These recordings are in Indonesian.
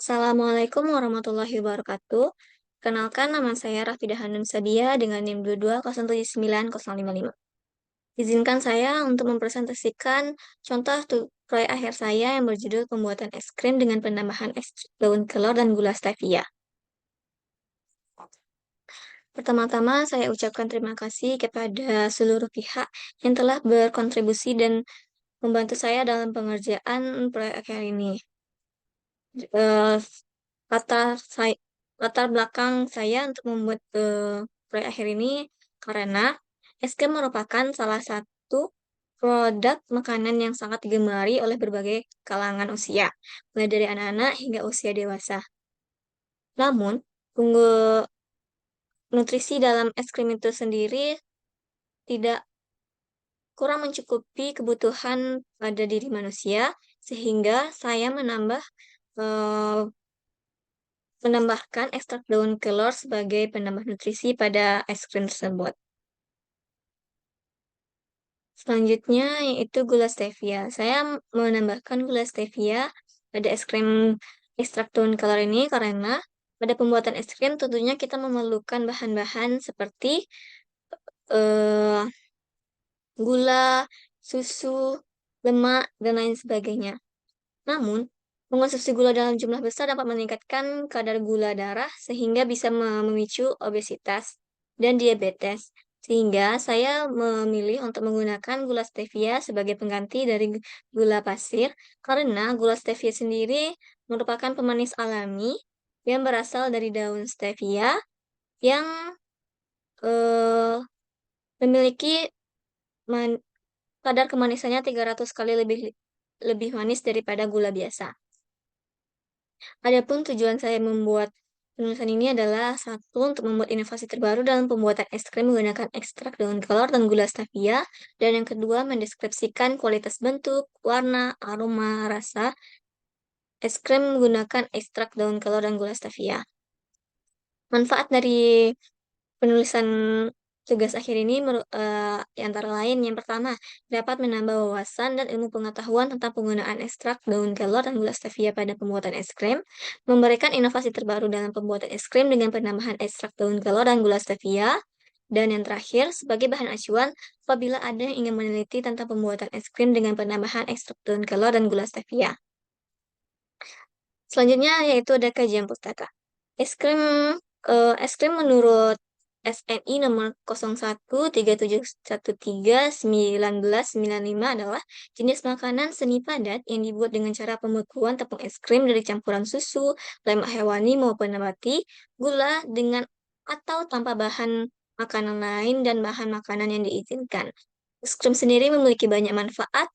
Assalamualaikum warahmatullahi wabarakatuh. Kenalkan nama saya Rafidah Hanum Sadia dengan NIM 220790055. Izinkan saya untuk mempresentasikan contoh proyek akhir saya yang berjudul pembuatan es krim dengan penambahan ekstrak daun kelor dan gula stevia. Pertama-tama saya ucapkan terima kasih kepada seluruh pihak yang telah berkontribusi dan membantu saya dalam pengerjaan proyek akhir ini. Eh, latar latar belakang saya untuk membuat proyek akhir ini karena es krim merupakan salah satu produk makanan yang sangat digemari oleh berbagai kalangan usia, mulai dari anak-anak hingga usia dewasa. Namun, nutrisi dalam es krim itu sendiri tidak kurang mencukupi kebutuhan pada diri manusia, sehingga saya eh, menambahkan ekstrak daun kelor sebagai penambah nutrisi pada es krim tersebut. Selanjutnya yaitu gula stevia. Saya menambahkan gula stevia pada es krim ekstrak daun kelor ini karena pada pembuatan es krim tentunya kita memerlukan bahan-bahan seperti eh, gula, susu, lemak, dan lain sebagainya. Namun, mengonsumsi gula dalam jumlah besar dapat meningkatkan kadar gula darah sehingga bisa memicu obesitas dan diabetes. Sehingga saya memilih untuk menggunakan gula stevia sebagai pengganti dari gula pasir karena gula stevia sendiri merupakan pemanis alami yang berasal dari daun stevia yang eh, memiliki man- kadar kemanisannya 300 kali lebih lebih manis daripada gula biasa. Adapun tujuan saya membuat penulisan ini adalah satu, untuk membuat inovasi terbaru dalam pembuatan es krim menggunakan ekstrak daun kelor dan gula stevia, dan yang kedua mendeskripsikan kualitas bentuk, warna, aroma, rasa es krim menggunakan ekstrak daun kelor dan gula stevia. Manfaat dari penulisan tugas akhir ini antara lain yang pertama dapat menambah wawasan dan ilmu pengetahuan tentang penggunaan ekstrak daun kelor dan gula stevia pada pembuatan es krim, memberikan inovasi terbaru dalam pembuatan es krim dengan penambahan ekstrak daun kelor dan gula stevia, dan yang terakhir sebagai bahan acuan apabila ada yang ingin meneliti tentang pembuatan es krim dengan penambahan ekstrak daun kelor dan gula stevia. Selanjutnya yaitu ada kajian pustaka. Es krim es krim menurut SNI nomor 0137131995 adalah jenis makanan semi padat yang dibuat dengan cara pembekuan tepung es krim dari campuran susu, lemak hewani maupun nabati, gula dengan atau tanpa bahan makanan lain dan bahan makanan yang diizinkan. Es krim sendiri memiliki banyak manfaat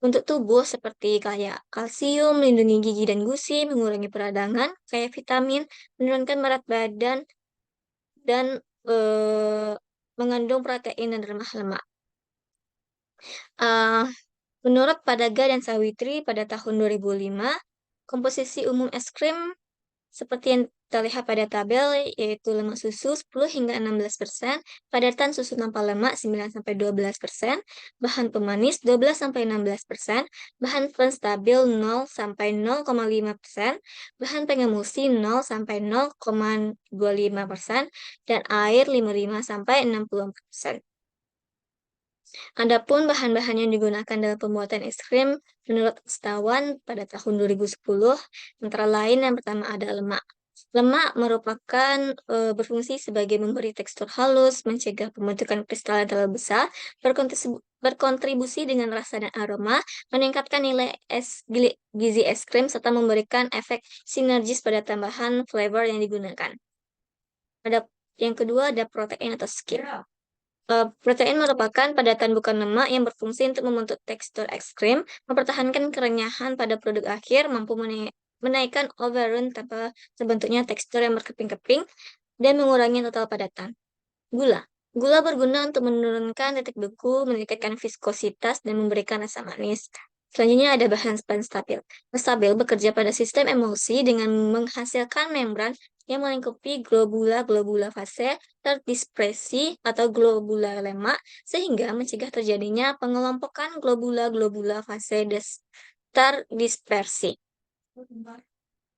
untuk tubuh seperti kayak kalsium, melindungi gigi dan gusi, mengurangi peradangan, kayak vitamin, menurunkan berat badan, dan eh, mengandung protein dan remah lemak. Eh, Menurut Padaga dan Sawitri pada tahun 2005, komposisi umum es krim seperti yang terlihat pada tabel, yaitu lemak susu 10 hingga 16%, padatan susu tanpa lemak 9-12%, bahan pemanis 12-16%, bahan penstabil 0-0,5%, bahan pengemulsi 0-0,25%, dan air 55-60%. Adapun bahan-bahan yang digunakan dalam pembuatan es krim menurut Stawan pada tahun 2010, antara lain yang pertama ada lemak. Lemak merupakan berfungsi sebagai memberi tekstur halus, mencegah pembentukan kristal yang terlalu besar, berkontribusi dengan rasa dan aroma, meningkatkan nilai gizi es krim, serta memberikan efek sinergis pada tambahan flavor yang digunakan. Ada yang kedua ada protein atau skir. Protein merupakan padatan bukan lemak yang berfungsi untuk membentuk tekstur es krim, mempertahankan kerenyahan pada produk akhir, mampu menaikkan overrun tanpa terbentuknya tekstur yang berkeping-keping, dan mengurangi total padatan. Gula. Gula berguna untuk menurunkan titik beku, meningkatkan viskositas, dan memberikan rasa manis. Selanjutnya ada bahan penstabil. Penstabil bekerja pada sistem emulsi dengan menghasilkan membran yang melingkupi globula-globula fase terdispersi atau globula lemak, sehingga mencegah terjadinya pengelompokan globula-globula fase terdispersi.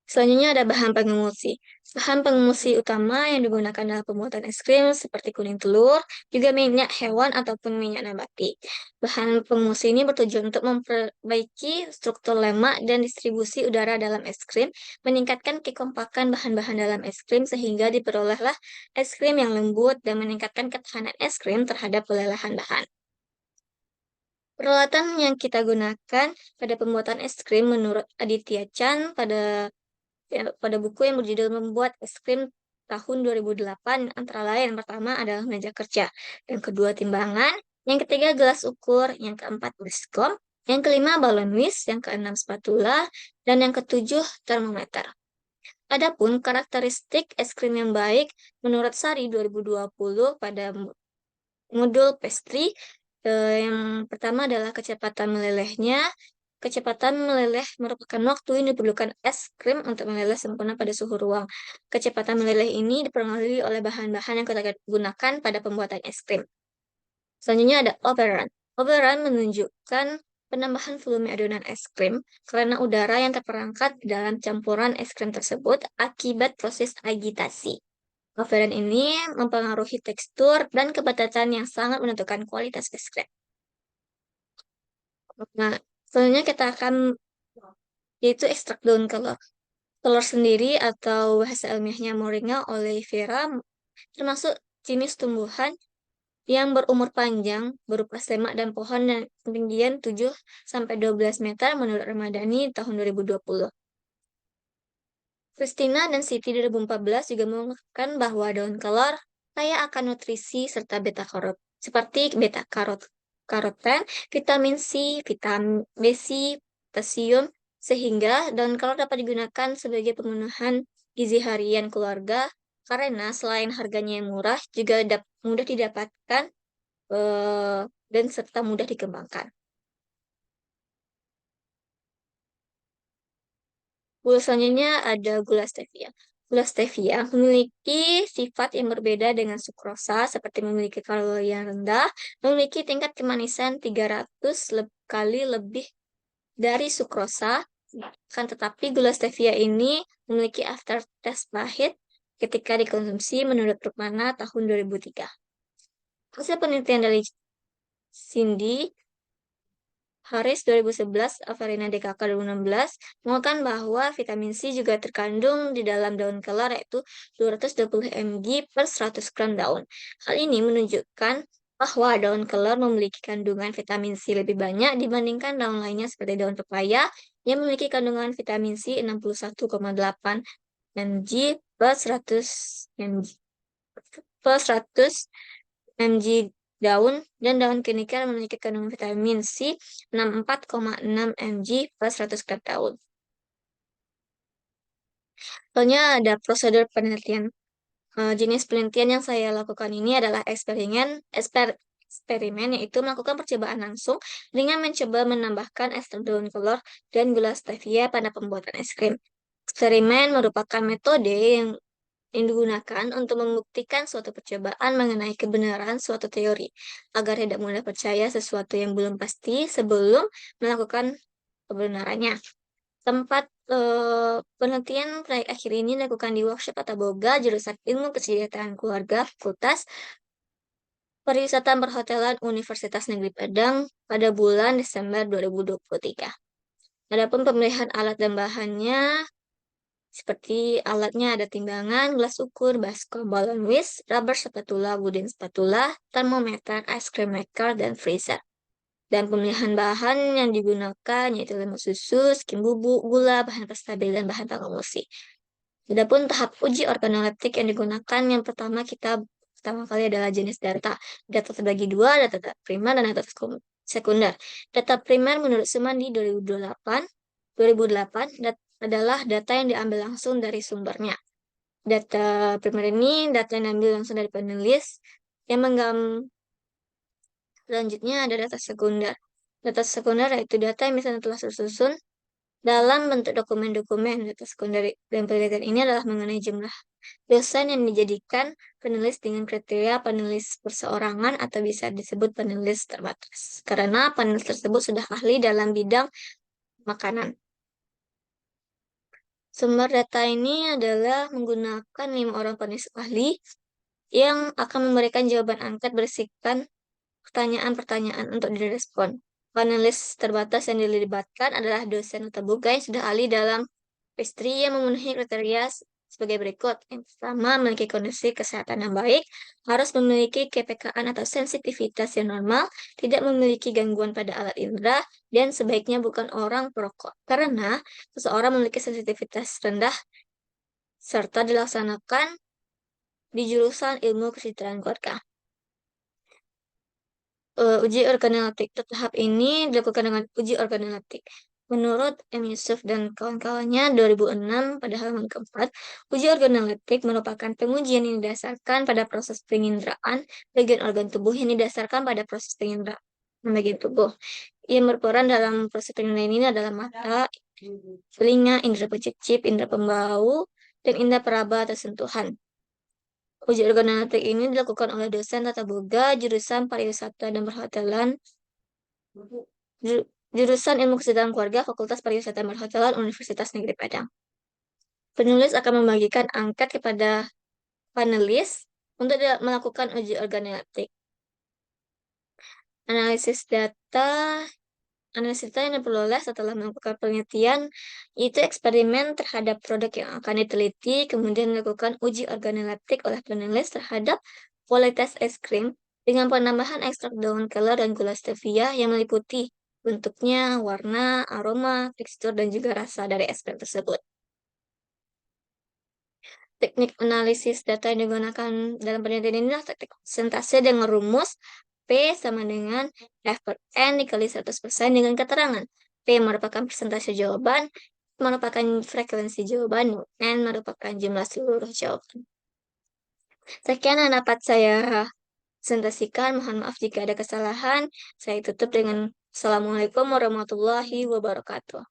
Selanjutnya ada bahan pengumusi. Bahan pengumusi utama yang digunakan dalam pembuatan es krim seperti kuning telur, juga minyak hewan ataupun minyak nabati. Bahan pengumusi ini bertujuan untuk memperbaiki struktur lemak dan distribusi udara dalam es krim, meningkatkan kekompakan bahan-bahan dalam es krim sehingga diperolehlah es krim yang lembut dan meningkatkan ketahanan es krim terhadap pelelahan bahan. Peralatan yang kita gunakan pada pembuatan es krim menurut Aditya Chan pada buku yang berjudul Membuat Es Krim tahun 2008, antara lain yang pertama adalah meja kerja, yang kedua timbangan, yang ketiga gelas ukur, yang keempat baskom, yang kelima balon whisk, yang keenam spatula, dan yang ketujuh termometer. Adapun karakteristik es krim yang baik menurut Sari 2020 pada modul pastry, yang pertama adalah kecepatan melelehnya. Kecepatan meleleh merupakan waktu yang diperlukan es krim untuk meleleh sempurna pada suhu ruang. Kecepatan meleleh ini dipengaruhi oleh bahan-bahan yang kita gunakan pada pembuatan es krim. Selanjutnya ada overrun. Overrun menunjukkan penambahan volume adonan es krim karena udara yang terperangkap dalam campuran es krim tersebut akibat proses agitasi. Overrun ini mempengaruhi tekstur dan kepadatan yang sangat menentukan kualitas es krim. Nah, selanjutnya kita akan yaitu ekstrak daun kelor. Kelor sendiri atau bahasa ilmiahnya Moringa oleifera termasuk jenis tumbuhan yang berumur panjang berupa semak dan pohon dan ketinggian 7 sampai 12 meter menurut Ramadhani tahun 2020. Christina dan Siti 2014 juga mengungkapkan bahwa daun kelor kaya akan nutrisi serta beta karot seperti beta karoten, vitamin C, vitamin B6, potasium, sehingga daun kelor dapat digunakan sebagai pemenuhan gizi harian keluarga karena selain harganya yang murah juga mudah didapatkan dan serta mudah dikembangkan. Gula selanjutnya ada gula stevia. Gula stevia memiliki sifat yang berbeda dengan sukrosa, seperti memiliki kalori yang rendah, memiliki tingkat kemanisan 300 kali lebih dari sukrosa, kan tetapi gula stevia ini memiliki aftertaste pahit ketika dikonsumsi menurut Rukmana tahun 2003. Hasil penelitian dari Cindy Haris 2011, Averina DKK 2016, mengatakan bahwa vitamin C juga terkandung di dalam daun kelor yaitu 220 mg per 100 gram daun. Hal ini menunjukkan bahwa daun kelor memiliki kandungan vitamin C lebih banyak dibandingkan daun lainnya seperti daun pepaya yang memiliki kandungan vitamin C 61,8 mg per 100 mg per 100 mg daun dan daun kenikel memiliki kandungan vitamin C 64,6 mg per 100 gram daun. Soalnya ada prosedur penelitian. Jenis penelitian yang saya lakukan ini adalah eksperimen yaitu melakukan percobaan langsung dengan mencoba menambahkan ekstrak daun kelor dan gula stevia pada pembuatan es krim. Eksperimen merupakan metode yang digunakan untuk membuktikan suatu percobaan mengenai kebenaran suatu teori, agar tidak mudah percaya sesuatu yang belum pasti sebelum melakukan kebenarannya. Tempat penelitian proyek akhir ini dilakukan di workshop atau boga jurusan Ilmu Kesejahteraan Keluarga Fakultas Pariwisata Perhotelan Universitas Negeri Padang pada bulan Desember 2023. Adapun pemilihan alat dan bahannya seperti alatnya ada timbangan, gelas ukur, baskom, balon whisk, rubber spatula, wooden spatula, termometer, ice cream maker, dan freezer. Dan pemilihan bahan yang digunakan yaitu lemon susu, skim bubuk, gula, bahan stabil, dan bahan pengemulsi. Adapun tahap uji organoleptik yang digunakan yang pertama kali adalah jenis data. Data terbagi dua, data primer dan data sekunder. Data primer menurut Sumandi 2008 adalah data yang diambil langsung dari sumbernya. Data primer ini data yang diambil langsung dari penulis yang selanjutnya ada data sekunder. Data sekunder yaitu data yang misalnya telah tersusun dalam bentuk dokumen-dokumen. Data sekunder dan penelitian ini adalah mengenai jumlah dosen yang dijadikan penulis dengan kriteria penulis perseorangan atau bisa disebut penulis terbatas. Karena penulis tersebut sudah ahli dalam bidang makanan. Sumber data ini adalah menggunakan 5 orang penulis ahli yang akan memberikan jawaban angket berisikan pertanyaan-pertanyaan untuk direspon. Panelis terbatas yang dilibatkan adalah dosen atau buka yang sudah ahli dalam istri yang memenuhi kriteria sebagai berikut. Yang pertama, memiliki kondisi kesehatan yang baik, harus memiliki KPKan atau sensitivitas yang normal, tidak memiliki gangguan pada alat indera, dan sebaiknya bukan orang perokok. Karena seseorang memiliki sensitivitas rendah serta dilaksanakan di jurusan ilmu kesejahteraan keluarga. Uji organoleptik. Tahap ini dilakukan dengan uji organoleptik. Menurut M. Yusuf dan kawan-kawannya 2006 pada halaman keempat, uji organoleptik merupakan pengujian yang didasarkan pada proses penginderaan bagian organ tubuh yang didasarkan pada proses penginderaan bagian tubuh. Yang berperan dalam proses penginderaan ini adalah mata, telinga, indera pencicip, indera pembau, dan indera peraba atau sentuhan. Uji organoleptik ini dilakukan oleh dosen tata boga jurusan pariwisata dan perhotelan, jurusan ilmu kesehatan keluarga Fakultas Pariwisata dan Perhotelan Universitas Negeri Padang. Penulis akan membagikan angket kepada panelis untuk melakukan uji organoleptik. Analisis data yang diperoleh setelah melakukan penelitian itu eksperimen terhadap produk yang akan diteliti, kemudian dilakukan uji organoleptik oleh penulis terhadap kualitas es krim dengan penambahan ekstrak daun kelor dan gula stevia yang meliputi bentuknya, warna, aroma, tekstur, dan juga rasa dari es krim tersebut. Teknik analisis data yang digunakan dalam penelitian ini adalah teknik presentasi dengan rumus P sama dengan F per N dikali 100% dengan keterangan. P merupakan persentase jawaban, merupakan frekuensi jawaban, N merupakan jumlah seluruh jawaban. Sekian yang dapat saya presentasikan. Mohon maaf jika ada kesalahan. Saya tutup dengan Assalamualaikum warahmatullahi wabarakatuh.